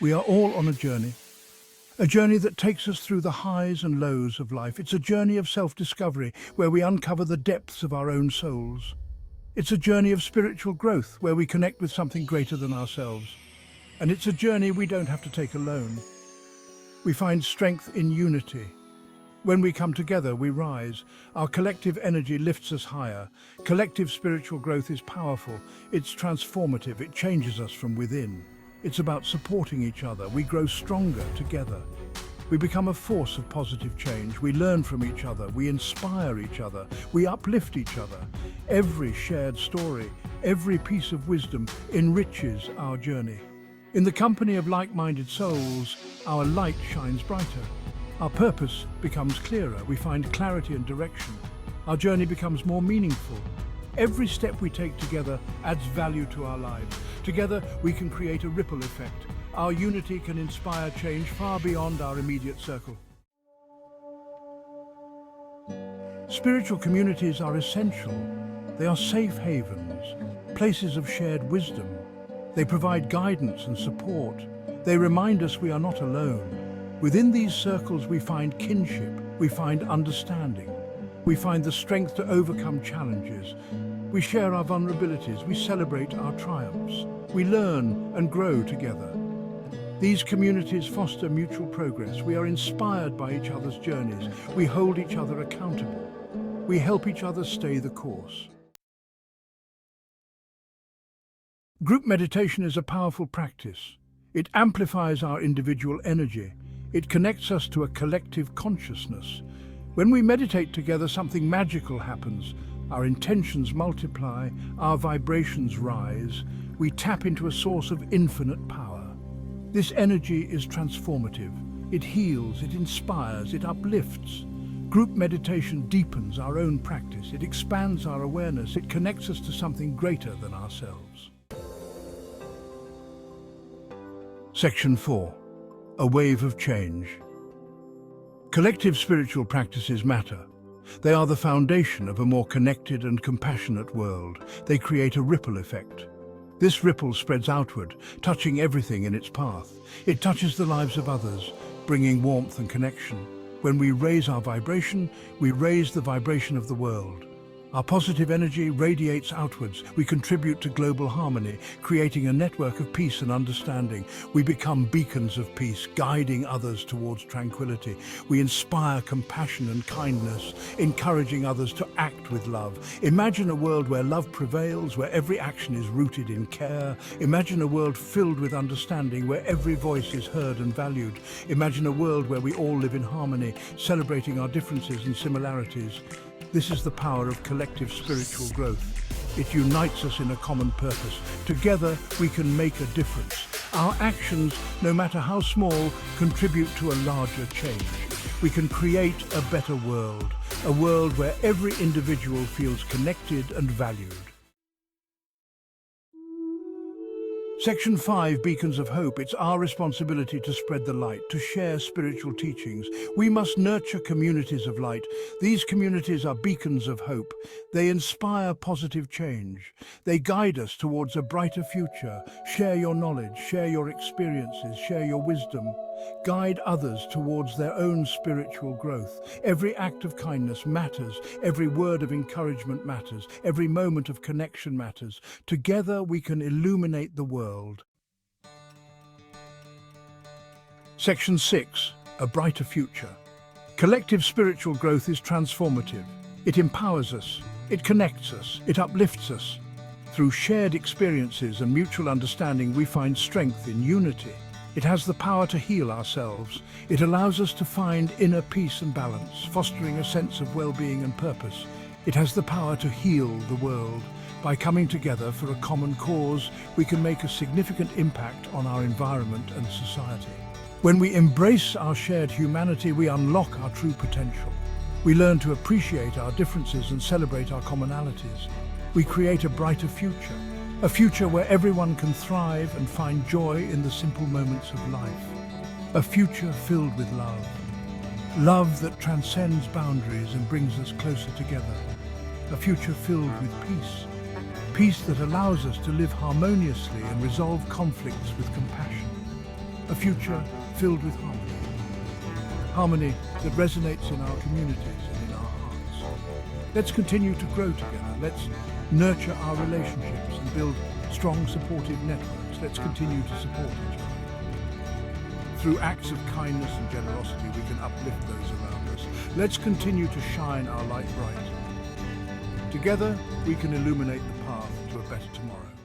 We are all on a journey that takes us through the highs and lows of life. It's a journey of self-discovery where we uncover the depths of our own souls. It's a journey of spiritual growth where we connect with something greater than ourselves. And it's a journey we don't have to take alone. We find strength in unity. When we come together, we rise. Our collective energy lifts us higher. Collective spiritual growth is powerful. It's transformative. It changes us from within. It's about supporting each other. We grow stronger together. We become a force of positive change. We learn from each other. We inspire each other. We uplift each other. Every shared story, every piece of wisdom enriches our journey. In the company of like-minded souls, our light shines brighter. Our purpose becomes clearer. We find clarity and direction. Our journey becomes more meaningful. Every step we take together adds value to our lives. Together, we can create a ripple effect. Our unity can inspire change far beyond our immediate circle. Spiritual communities are essential. They are safe havens, places of shared wisdom. They provide guidance and support. They remind us we are not alone. Within these circles, we find kinship, we find understanding. We find the strength to overcome challenges. We share our vulnerabilities, we celebrate our triumphs. We learn and grow together. These communities foster mutual progress. We are inspired by each other's journeys. We hold each other accountable. We help each other stay the course. Group meditation is a powerful practice. It amplifies our individual energy. It connects us to a collective consciousness. When we meditate together, something magical happens. Our intentions multiply, our vibrations rise. We tap into a source of infinite power. This energy is transformative. It heals, it inspires, it uplifts. Group meditation deepens our own practice. It expands our awareness. It connects us to something greater than ourselves. Section 4. A wave of change. Collective spiritual practices matter. They are the foundation of a more connected and compassionate world. They create a ripple effect. This ripple spreads outward, touching everything in its path. It touches the lives of others, bringing warmth and connection. When we raise our vibration, we raise the vibration of the world. Our positive energy radiates outwards. We contribute to global harmony, creating a network of peace and understanding. We become beacons of peace, guiding others towards tranquility. We inspire compassion and kindness, encouraging others to act with love. Imagine a world where love prevails, where every action is rooted in care. Imagine a world filled with understanding, where every voice is heard and valued. Imagine a world where we all live in harmony, celebrating our differences and similarities. This is the power of collective spiritual growth. It unites us in a common purpose. Together, we can make a difference. Our actions, no matter how small, contribute to a larger change. We can create a better world, a world where every individual feels connected and valued. Section 5, Beacons of Hope. It's our responsibility to spread the light, to share spiritual teachings. We must nurture communities of light. These communities are beacons of hope. They inspire positive change. They guide us towards a brighter future. Share your knowledge, share your experiences, share your wisdom. Guide others towards their own spiritual growth. Every act of kindness matters. Every word of encouragement matters. Every moment of connection matters. Together we can illuminate the world. Section 6. A brighter future. Collective spiritual growth is transformative. It empowers us. It connects us. It uplifts us. Through shared experiences and mutual understanding, we find strength in unity. It has the power to heal ourselves. It allows us to find inner peace and balance, fostering a sense of well-being and purpose. It has the power to heal the world. By coming together for a common cause, we can make a significant impact on our environment and society. When we embrace our shared humanity, we unlock our true potential. We learn to appreciate our differences and celebrate our commonalities. We create a brighter future. A future where everyone can thrive and find joy in the simple moments of life. A future filled with love. Love that transcends boundaries and brings us closer together. A future filled with peace. Peace that allows us to live harmoniously and resolve conflicts with compassion. a future filled with harmony. Harmony that resonates in our communities and in our hearts. Let's continue to grow together. Let's nurture our relationships and build strong, supportive networks. Let's continue to support each other. Through acts of kindness and generosity, we can uplift those around us. Let's continue to shine our light bright. Together, we can illuminate the path to a better tomorrow.